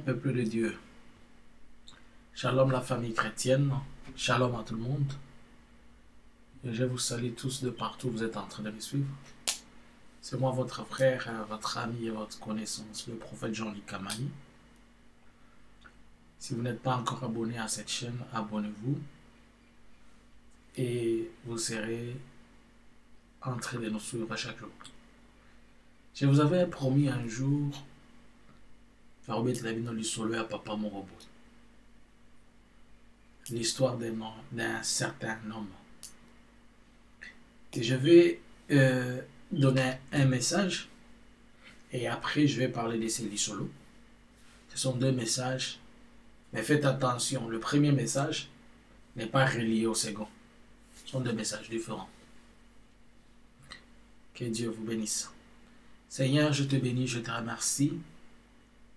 peuple de Dieu. Shalom la famille chrétienne. Shalom à tout le monde. Et je vous salue tous de partout où vous êtes en train de me suivre. C'est moi votre frère, votre ami et votre connaissance, le prophète Jean-Luc Kamani. Si vous n'êtes pas encore abonné à cette chaîne, abonnez-vous. Et vous serez en train de nous suivre chaque jour. Je vous avais promis un jour à Papa Morobo. L'histoire d'un certain homme. Et je vais donner un message et après je vais parler de ces solo. Ce sont deux messages, mais faites attention, le premier message n'est pas relié au second. Ce sont deux messages différents. Que Dieu vous bénisse. Seigneur, je te bénis, je te remercie.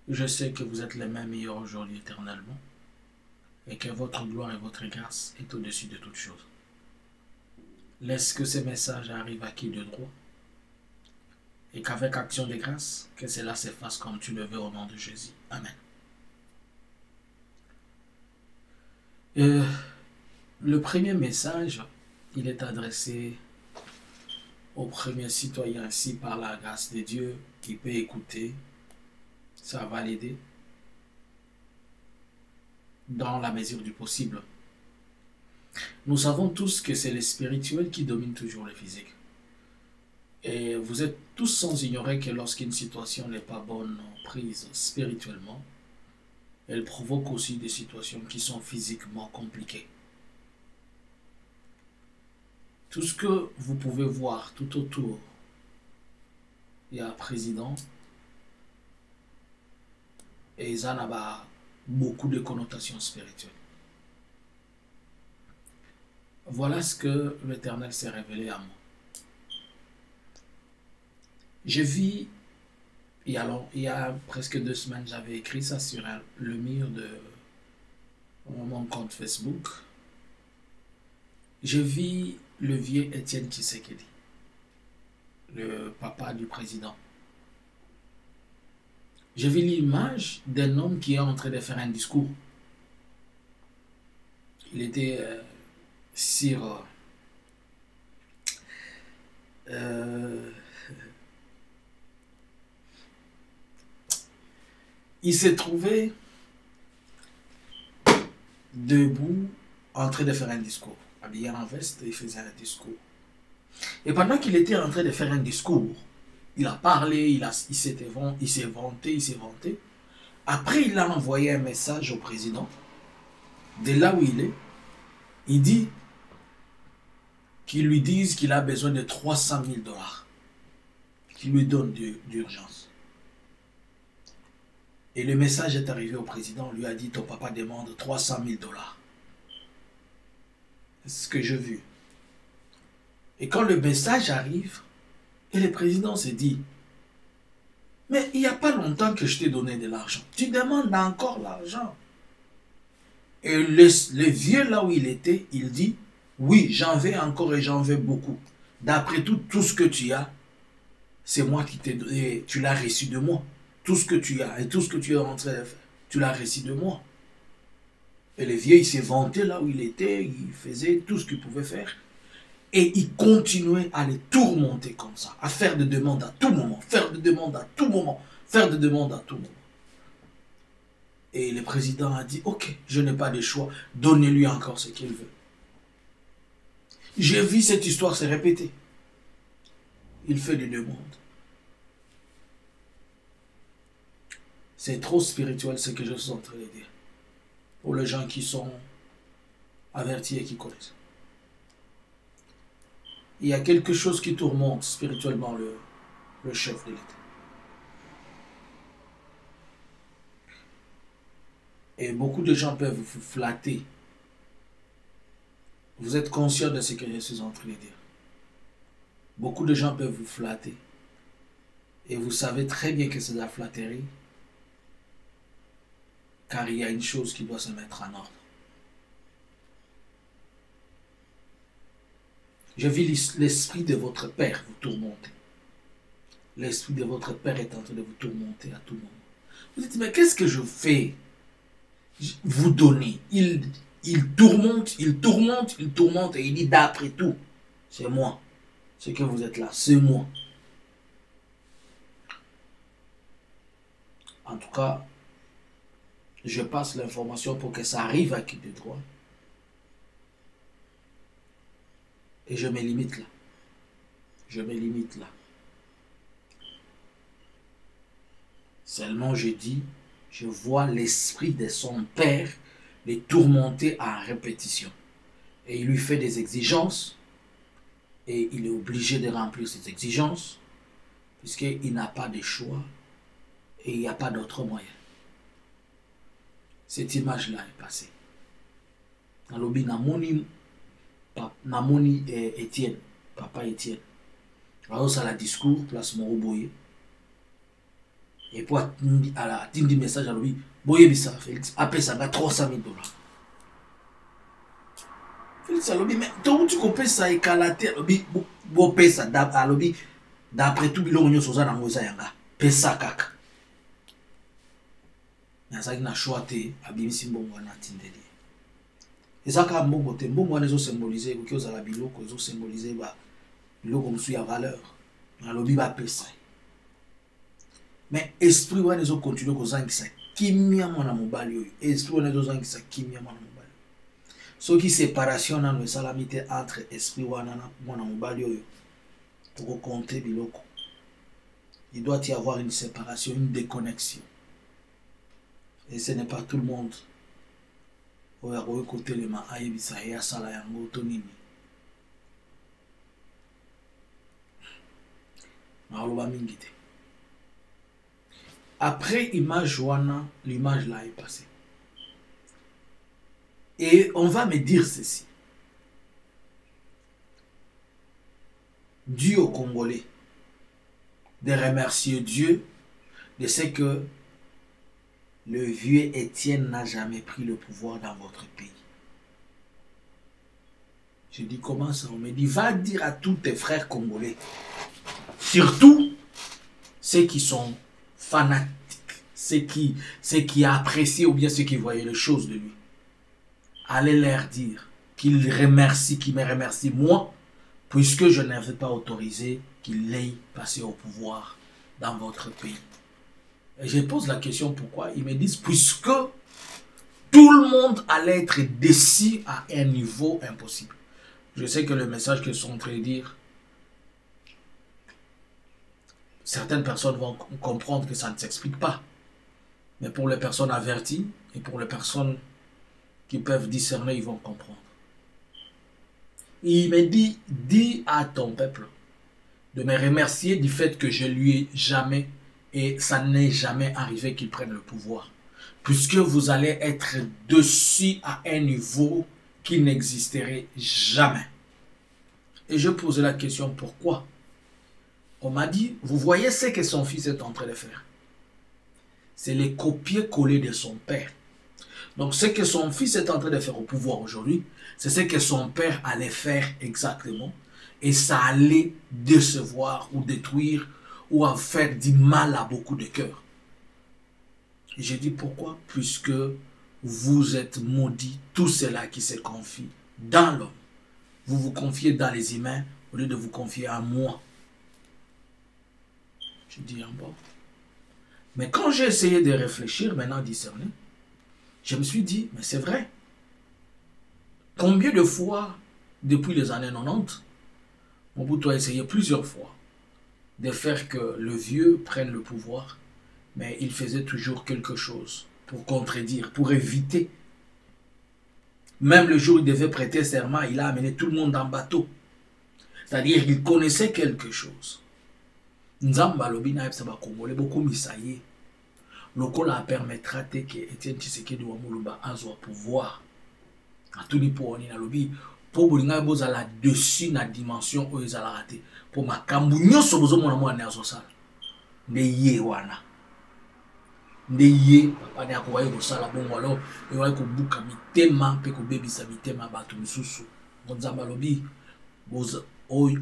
Je sais que vous êtes les mêmes meilleurs aujourd'hui éternellement et que votre gloire et votre grâce est au-dessus de toutes choses. Laisse que ces messages arrivent à qui de droit et qu'avec action de grâce, que cela s'efface comme tu le veux au nom de Jésus. Amen. Le premier message, il est adressé au premier citoyen ici par la grâce de Dieu qui peut écouter. Ça va l'aider dans la mesure du possible. Nous savons tous que c'est le spirituel qui domine toujours le physique. Et vous êtes tous sans ignorer que lorsqu'une situation n'est pas bonne prise spirituellement, elle provoque aussi des situations qui sont physiquement compliquées. Tout ce que vous pouvez voir tout autour, il y a un président, et ça n'a beaucoup de connotations spirituelles. Voilà ce que l'Éternel s'est révélé à moi. Je vis, il y a presque 2 semaines, j'avais écrit ça sur le mur de mon compte Facebook. Je vis le vieux Étienne Tshisekedi, le papa du président. Je vis l'image d'un homme qui est en train de faire un discours. Il était sur... il s'est trouvé debout en train de faire un discours. Habillé en veste, il faisait un discours. Et pendant qu'il était en train de faire un discours, il a parlé, il s'est vanté. Après, il a envoyé un message au président, de là où il est. Il dit qu'ils lui disent qu'il a besoin de 300 000 $. Qu'il lui donne d'urgence. Et le message est arrivé au président, on lui a dit, ton papa demande 300 000 $. C'est ce que j'ai vu. Et quand le message arrive, et le président s'est dit, mais il n'y a pas longtemps que je t'ai donné de l'argent. Tu demandes encore l'argent. Et le vieux, là où il était, il dit, oui, j'en veux encore et j'en veux beaucoup. D'après tout ce que tu as, c'est moi qui t'ai donné, tu l'as reçu de moi. Tout ce que tu as et tout ce que tu es en train de faire, tu l'as reçu de moi. Et le vieux, il s'est vanté là où il était, il faisait tout ce qu'il pouvait faire. Et il continuait à les tourmenter comme ça, à faire des demandes à tout moment, faire des demandes à tout moment, faire des demandes à tout moment. Et le président a dit, ok, je n'ai pas de choix, donnez-lui encore ce qu'il veut. J'ai vu cette histoire se répéter. Il fait des demandes. C'est trop spirituel ce que je suis en train de dire. Pour les gens qui sont avertis et qui connaissent. Il y a quelque chose qui tourmente spirituellement le chef de l'État. Et beaucoup de gens peuvent vous flatter. Vous êtes conscient de ce que je suis en train de dire. Beaucoup de gens peuvent vous flatter. Et vous savez très bien que c'est de la flatterie. Car il y a une chose qui doit se mettre en ordre. Je vis l'esprit de votre Père vous tourmenter. L'esprit de votre Père est en train de vous tourmenter à tout moment. Vous dites, mais qu'est-ce que je fais? Vous donnez. Il tourmente, il tourmente, il tourmente et il dit, d'après tout, c'est moi. C'est que vous êtes là, c'est moi. En tout cas, je passe l'information pour que ça arrive à qui de droit. Et je me limite là. Je me limite là. Seulement je dis, je vois l'esprit de son père les tourmenter à répétition. Et il lui fait des exigences. Et il est obligé de remplir ces exigences. Puisqu'il n'a pas de choix. Et il n'y a pas d'autre moyen. Cette image-là est passée. Dans le lobby, Namoni Étienne, papa Étienne. Alors, ça la discours, place Moroboye. Et puis, à la tindi message à lui, Boye Bissa, Félix, après ça, 300 000 $. Félix a lobby, mais toi, tu coupes ça et calaté, lobby, bon, paye ça, à lobby, d'après tout, bilon, on y a Moïsa Yanga, paye ça, kaka. Mais ça, il n'a choisi, à Bimisi Mbongo, à Tindeli. Et ça, quand Mbongo, Mbongo, on a symbolisé, ou qu'ils ont la bilo, qu'ils ont symbolisé, bilo comme si il y a valeur. À lobby, va payer ça. Mais esprit wana ezo continue kozangisa kimia mwana mobali oyo. Esprit wana ezo zangisa kimia mwana mobali. Soki séparation na no salamité entre esprit wana na mwana mobali oyo. Pour compter biloko. Il doit y avoir une séparation, une déconnexion. Et ce n'est pas tout le monde. Oya ko côté le ma ayebisa ya sala yango tonini. Na loba mingite. Après image wana, l'image là est passée. Et on va me dire ceci. Dieu aux Congolais de remercier Dieu de ce que le vieux Étienne n'a jamais pris le pouvoir dans votre pays. Je dis comment ça? On me dit, va dire à tous tes frères congolais, surtout ceux qui sont fanatiques, ceux qui apprécient ou bien ceux qui voyaient les choses de lui. Allez leur dire qu'ils remercient, qu'ils me remercient moi, puisque je n'avais pas autorisé qu'il ait passé au pouvoir dans votre pays. Et je pose la question pourquoi. Ils me disent puisque tout le monde allait être déçu à un niveau impossible. Je sais que le message qu'ils sont en train de dire, certaines personnes vont comprendre que ça ne s'explique pas. Mais pour les personnes averties et pour les personnes qui peuvent discerner, ils vont comprendre. Il me dit, dis à ton peuple de me remercier du fait que je lui ai jamais, et ça n'est jamais arrivé qu'il prenne le pouvoir. Puisque vous allez être dessus à un niveau qui n'existerait jamais. Et je posais la question, pourquoi? On m'a dit, vous voyez ce que son fils est en train de faire. C'est les copier-coller de son père. Donc ce que son fils est en train de faire au pouvoir aujourd'hui, c'est ce que son père allait faire exactement. Et ça allait décevoir ou détruire ou faire du mal à beaucoup de cœurs. Et j'ai dit pourquoi? Puisque vous êtes maudits, tous ceux-là qui se confient dans l'homme. Vous vous confiez dans les humains au lieu de vous confier à moi. Je dis bon. Mais quand j'ai essayé de réfléchir, maintenant discerner, je me suis dit, mais c'est vrai. Combien de fois, depuis les années 90, Mobutu a essayé plusieurs fois de faire que le vieux prenne le pouvoir, mais il faisait toujours quelque chose pour contredire, pour éviter. Même le jour où il devait prêter serment, il a amené tout le monde en bateau. C'est-à-dire qu'il connaissait quelque chose. Nzamba lobina ebsaba Congolais beaucoup misaye. Lokola permettra que Etienne Tshisekedi wa Mulumba azwa pouvoir. A tout ni pour na lobi pour bolinga bozala dessus na dimension o ezala raté. Pour makambu nyoso bozo mona mwana azosala. Ne ye wana. Ne ye papa ne akowaye kosala bongo alo e waye ko buka mitema pe ko bebisa mitema bato misusu. Nzamba lobi boza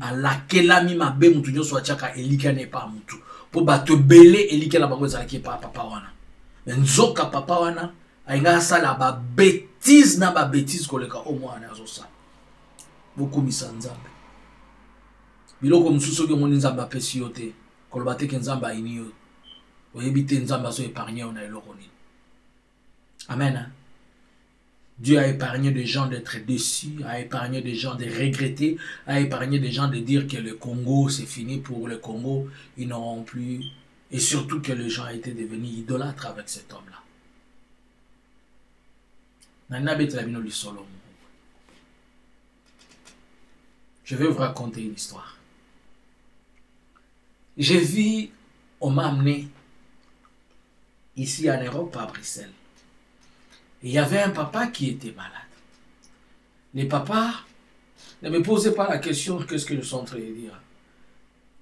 alakela mi mabe mutu nyoso achaka elika ne pa mutu po bato belé elika la bango ezalaki pa papa wana nzoka papa wana ainga sala ba bêtise na ba bêtise koleka au moins na zo beaucoup misanzambe biloko mususu ke moni nzamba pesi yote koloba te ke nzamba ini yo oyebite nzamba so épargner on a eloko nini. Amen, hein? Dieu a épargné des gens d'être déçus, a épargné des gens de regretter, a épargné des gens de dire que le Congo, c'est fini pour le Congo, ils n'auront plus... Et surtout que les gens étaient devenus idolâtres avec cet homme-là. Je vais vous raconter une histoire. J'ai vu, on m'a amené ici en Europe, à Bruxelles. Et il y avait un papa qui était malade. Les papas ne me posaient pas la question qu'est-ce que je suis en train de dire.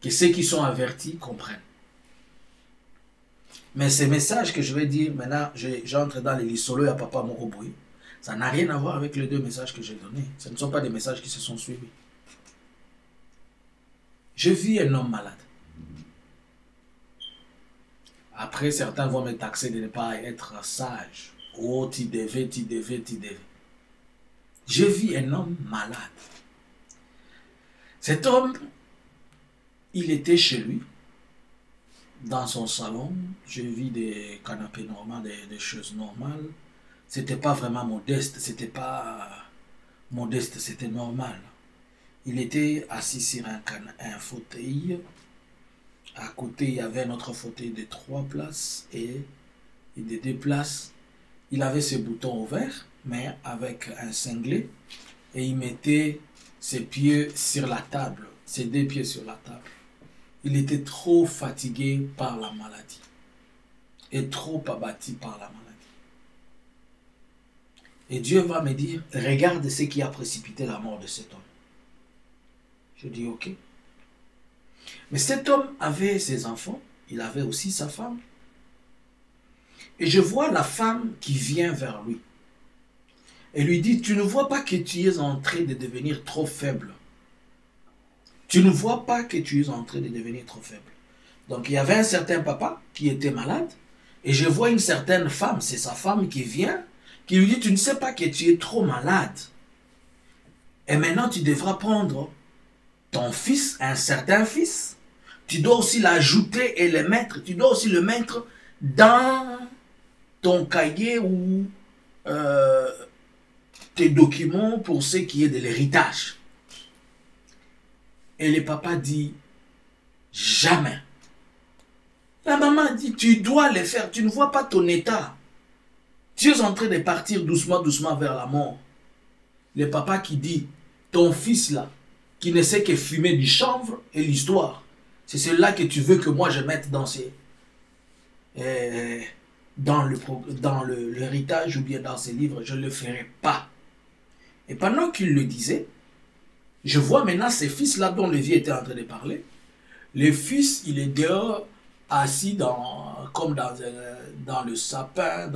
Que ceux qui sont avertis comprennent. Mais ces messages que je vais dire, maintenant, j'entre dans les lissolos à Papa Moroboui. Ça n'a rien à voir avec les deux messages que j'ai donnés. Ce ne sont pas des messages qui se sont suivis. Je vis un homme malade. Après, certains vont me taxer de ne pas être sage. Oh, tu devais. Je vis un homme malade. Cet homme, il était chez lui, dans son salon. Je vis des canapés normaux, des choses normales. C'était pas vraiment modeste, c'était normal. Il était assis sur un fauteuil. À côté, il y avait un autre fauteuil de 3 places et de 2 places. Il avait ses boutons ouverts, mais avec un cinglé. Et il mettait ses pieds sur la table, ses 2 pieds sur la table. Il était trop fatigué par la maladie. Et trop abattu par la maladie. Et Dieu va me dire, regarde ce qui a précipité la mort de cet homme. Je dis, ok. Mais cet homme avait ses enfants, il avait aussi sa femme. Et je vois la femme qui vient vers lui. Et lui dit, tu ne vois pas que tu es en train de devenir trop faible. Tu ne vois pas que tu es en train de devenir trop faible. Donc il y avait un certain papa qui était malade. Et je vois une certaine femme, c'est sa femme qui vient, qui lui dit, tu ne sais pas que tu es trop malade. Et maintenant tu devras prendre ton fils, un certain fils. Tu dois aussi l'ajouter et le mettre. Tu dois aussi le mettre dans ton cahier ou tes documents pour ce qui est de l'héritage. Et le papa dit, jamais. La maman dit, tu dois le faire. Tu ne vois pas ton état. Tu es en train de partir doucement, doucement vers la mort. Le papa qui dit, ton fils là, qui ne sait que fumer du chanvre et l'histoire. C'est cela que tu veux que moi je mette dans l'héritage ou bien dans ces livres. Je ne le ferai pas. Et pendant qu'il le disait, je vois maintenant ces fils-là dont le vieux était en train de parler. Le fils, il est dehors, assis comme dans le sapin,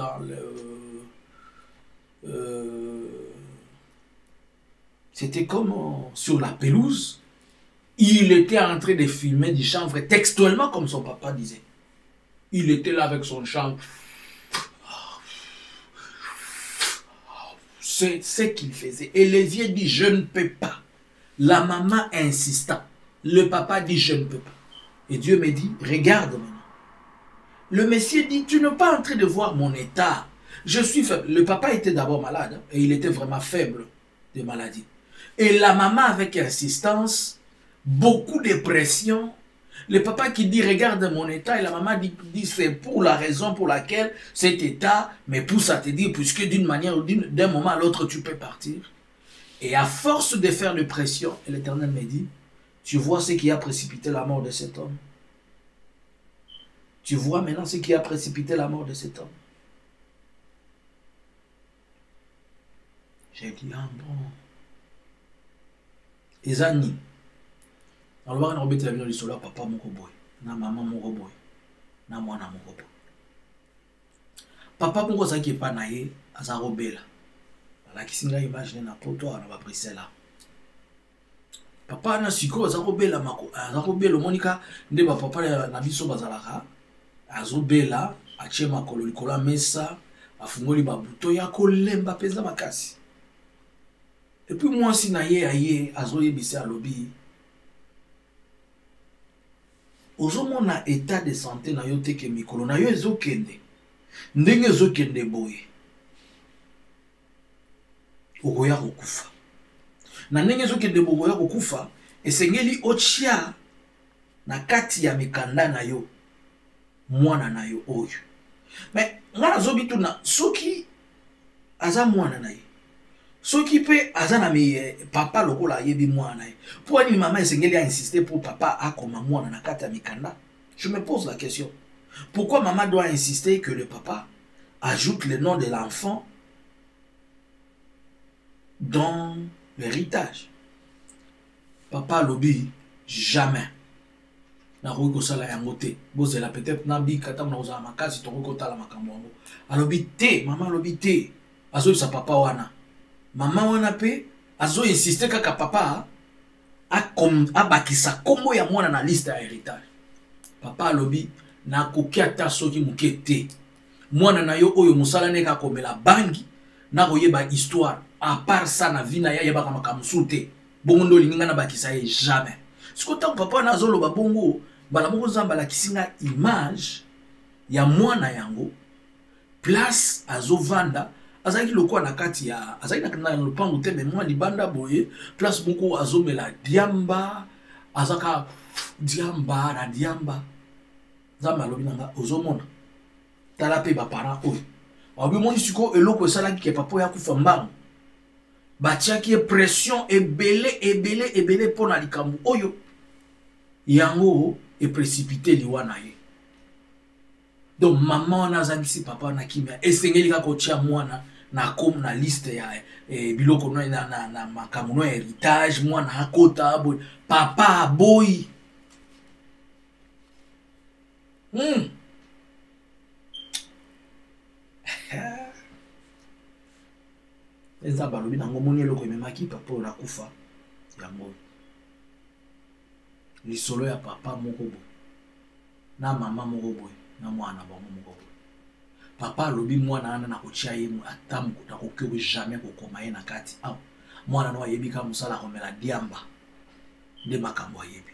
c'était comme sur la pelouse. Il était en train de fumer du chanvre textuellement comme son papa disait. Il était là avec son chanvre. C'est ce qu'il faisait. Et le vieux dit, je ne peux pas. La maman insistant. Le papa dit, je ne peux pas. Et Dieu me dit, regarde maintenant. Le monsieur dit, tu n'es pas en train de voir mon état. Je suis faible. Le papa était d'abord malade. Hein, et il était vraiment faible de maladie. Et la maman avec insistance, beaucoup de pression. Le papa qui dit, regarde mon état. Et la maman dit c'est pour la raison pour laquelle cet état me pousse à te dire, puisque d'une manière ou d'un moment à l'autre, tu peux partir. Et à force de faire de pression, l'Éternel me dit, tu vois ce qui a précipité la mort de cet homme. Tu vois maintenant ce qui a précipité la mort de cet homme. J'ai dit, ah bon. Ezani. Dans le bar, on a remis la vie sur papa mon robot, na maman mon robot, na moi na mon robot. Papa mon robot qui est pas naïe, à sa robela. La qui s'est imaginé na poto, on va briser là. Papa na siko, à sa robela mako, à sa robela Monica, ne va papa na biso bazalaka, à robela, achie makolo likolo mesa afungoli babuto ya kolemba penza makasi. Et puis moi si na ye aye azoyebisa alobi ozomona état de santé na yo te ke mikolo na yo ezokende ndenge ezokende boye okoya kokufa na ndenge ezokende boye okoya kokufa esengeli ochia na kati ya mikanda na yo mwana na yo oyo. Mais ngana zobitu na soki aza mwana na ye soki pe aza na papa lokola yebi mwana ye pour ni maman esengeli a insister pour papa akoma mwana na kati ya mikanda. Je me pose la question, pourquoi maman doit insister que le papa ajoute le nom de l'enfant dans l'héritage? Papa lobi jamais na ko sala yango te bozela peut-être na bi kata na oza makasi to ko tala makambo yango alobi te mama alobi te azo sa papa wana mama wana pe azo insister kaka papa abakisa kombo ya mwana na liste ya héritage. Papa alobi na kokia ta soki muke te mwana na yo oyo musala neka komela bangi na koyeba histoire à part ça na vie na ya yeba kama kamsute bongo ndo linga na bakisa ye jamais. Sikota papa na zolo babongo bala moko zamba la kisinga image ya mwana yango place azovanda azaki lokwa na kati ya azaki na lopango te mais moi libanda boye place moko azomela diamba azaka diamba na diamba zamba lobi nanga ozomona tala pe ba parents oyo obi moni siko eloko esala ki papa ya kufa mbango batiaki pression ebele pona likambo oyo yango e précipité liwana ye. Donc maman na zangisi papa na kimia esengeli ka kotia mwana na comme na liste ya biloko na makamuno héritage mwana akota boy papa boy eza balobi nango moni eloko ememaki papa oyo nakufa yango lisolo ya papa moko boy na mama moko boy na mwana bango moko boy. Papa alobi mwana ana na kotia ye ata na kokyo jamais kokoma ye na kati aw mwana no ayebi ka musala komela diamba nde makambo ayebi.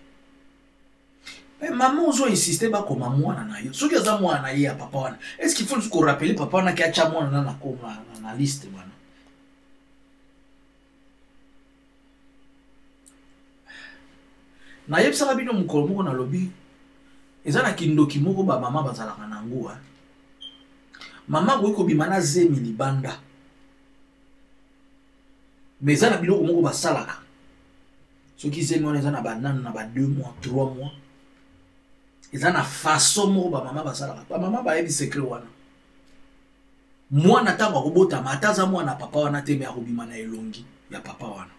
Mais maman ozo insister ba koma mwana na yo soki aza mwana ye ya papa wana est-ce qu'il faut qu'on rappeler papa wana ki acha mwana na koma na liste bwana. Na yebisa bino mukolo moko na lobi ezana kindoki moko ba mama bazalaka na nguwa mama ko bimana zemi libanda mais ezana biloko moko basalaka soki zemi wana ezana banana na ba 2 mois 3 mois ezana façon moko ba mama basalaka ba mama ba yebi secret wana mwana tango akobota mataza mwana papa wana te me akobimana elongi ya papa wana.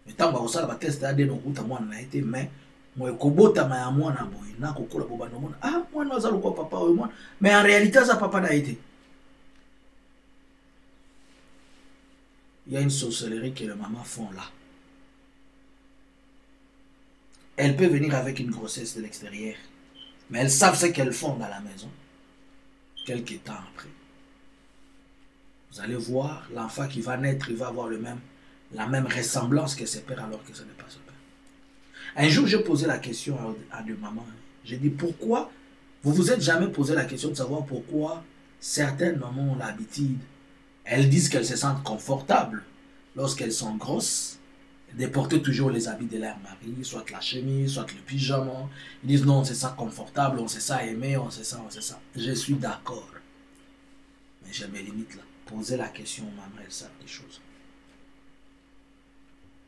Mais tant que ça va tester à des noms où ta moi n'a été mais moi kobota ma mwana boy na kokola boba no mona ah moi no azalo ko papa ou moi mais en réalité ça papa n'a été. Il y a une sorcellerie que les mamans font là. Elles peuvent venir avec une grossesse de l'extérieur mais elles savent ce qu'elles font dans la maison quelques temps après. Vous allez voir l'enfant qui va naître il va avoir la même ressemblance que ses pères alors que ce n'est pas son père. Un jour, j'ai posé la question à deux mamans. J'ai dit, pourquoi vous vous êtes jamais posé la question de savoir pourquoi certaines mamans ont l'habitude, elles disent qu'elles se sentent confortables lorsqu'elles sont grosses, de porter toujours les habits de leur mari, soit la chemise, soit le pyjama. Ils disent non, on se sent confortable, on se sent aimé, on se sent. Je suis d'accord. Mais je me limite là. Posez la question aux mamans, elles savent des choses.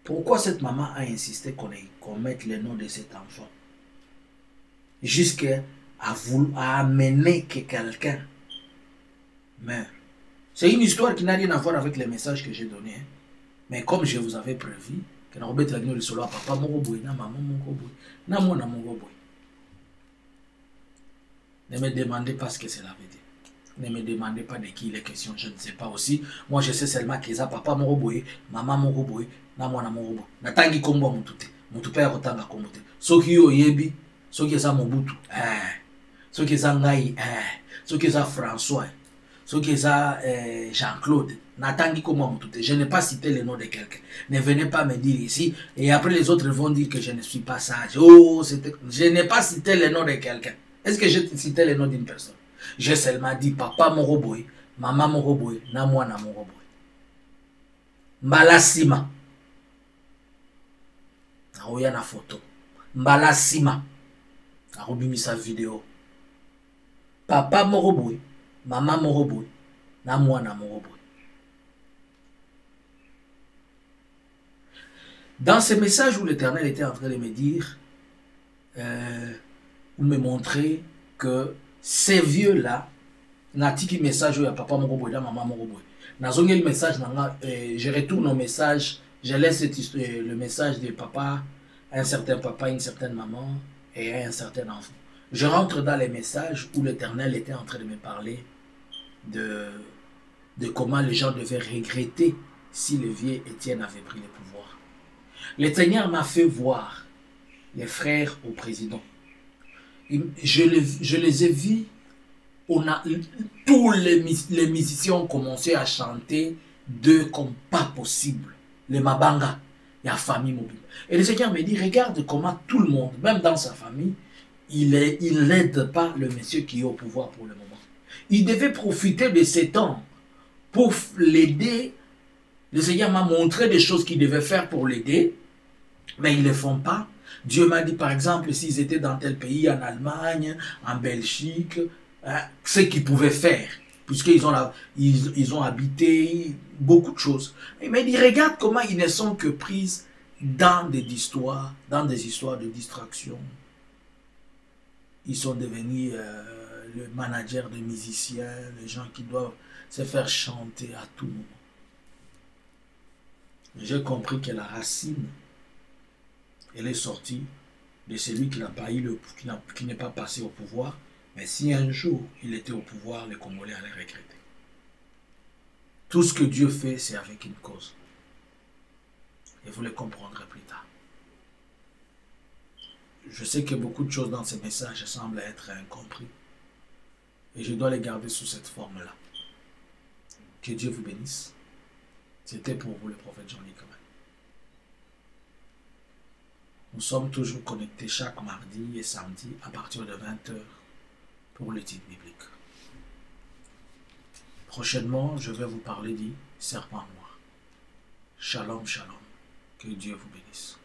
Pourquoi cette maman a insisté qu'on mette le nom de cet enfant jusqu'à amener que quelqu'un meure? C'est une histoire qui n'a rien à voir avec les messages que j'ai donnés. Hein. Mais comme je vous avais prévu, que na robet la gueule solo à papa mon boy, na maman mon boy, na moi na mon boy. Ne me demandez pas ce que cela veut dire. Ne me demandez pas de qui il est question, je ne sais pas aussi. Moi je sais seulement que ça papa mon boy, maman mon boy. Na mwana morobo natangi kombo mutute mutupe ya kotanga kombote soki yo yebi soki eza mobutu soki eza ngai ce que ça François, ce que ça Jean-Claude, Nathan comment tout. Je n'ai pas cité le nom de quelqu'un. Ne venez pas me dire ici. Et après les autres vont dire que je ne suis pas sage. Oh, je n'ai pas cité le nom de quelqu'un. Est-ce que j'ai cité le nom d'une personne? J'ai seulement dit papa Moroboy, maman Moroboy, na moi na Moroboy. Mbala Sima. Naoya na photo. Mbala Sima. Narobimisa vidéo. Papa Moroboy, maman Moroboy, na moi na Moroboy. Dans ce message où l'Éternel était en train de me dire, ou me montrer que ces vieux-là, n'atiki message où il y a papa Moroboy, la maman Moroboy. Nazongé le message, je retourne au message, je laisse le message de papa, un certain papa, une certaine maman et un certain enfant. Je rentre dans les messages où l'Éternel était en train de me parler de comment les gens devaient regretter si le vieux Étienne avait pris le pouvoir. Le Seigneur m'a fait voir les frères au président. Je les ai vus. Tous les musiciens ont commencé à chanter d'eux comme pas possible. Les Mabanga, la famille mobile. Et le Seigneur me dit, regarde comment tout le monde, même dans sa famille, il n'aide pas le monsieur qui est au pouvoir pour le moment. Il devait profiter de ces temps pour l'aider. Le Seigneur m'a montré des choses qu'il devait faire pour l'aider, mais ils ne le font pas. Dieu m'a dit, par exemple, s'ils étaient dans tel pays, en Allemagne, en Belgique, ce qu'ils pouvaient faire, puisqu'ils ont habité beaucoup de choses. Il m'a dit, regarde comment ils ne sont que pris dans des histoires de distraction. Ils sont devenus le manager de musiciens, les gens qui doivent se faire chanter à tout moment. J'ai compris que la racine, elle est sortie de celui qui n'est pas passé au pouvoir. Mais si un jour il était au pouvoir, les Congolais allaient regretter. Tout ce que Dieu fait, c'est avec une cause. Et vous le comprendrez plus tard. Je sais que beaucoup de choses dans ces messages semblent être incompris. Et je dois les garder sous cette forme-là. Que Dieu vous bénisse. C'était pour vous le prophète Jean-Luc. Nous sommes toujours connectés chaque mardi et samedi à partir de 20 h pour l'étude biblique. Prochainement, je vais vous parler du serpent noir. Shalom, shalom. Que Dieu vous bénisse.